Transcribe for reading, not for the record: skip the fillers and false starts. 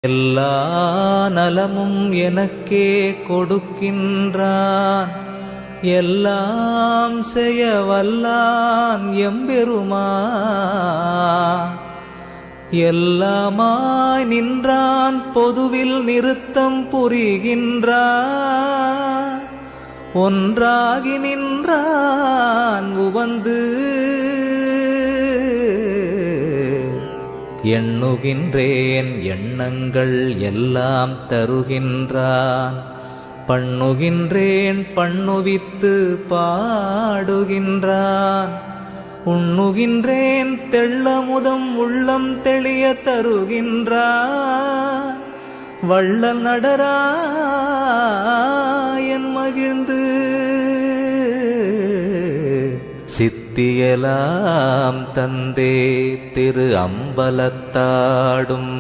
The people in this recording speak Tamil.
எல்லா நலமும் எனக்கே கொடுக்கின்றான், எல்லாம் செய்ய வல்லான் எம்பெருமான். எல்லாமாய் நின்றான், பொதுவில் நிறுத்தம் புரிகின்றான், ஒன்றாகி நின்றான் உவந்து. எண்ணுகின்றேன் எண்ணங்கள் எல்லாம் தருகின்றான், பண்ணுகின்றேன் பண்ணுவித்து பாடுகின்றான். உண்ணுகின்றேன் தெள்ளமுதம் உள்ளம் தெளிய தருகின்றான், வள்ளல் நடராயன் மகிழ்ந்து. சித்தியலாம் தந்தே திரு அம்பலத்தாடும்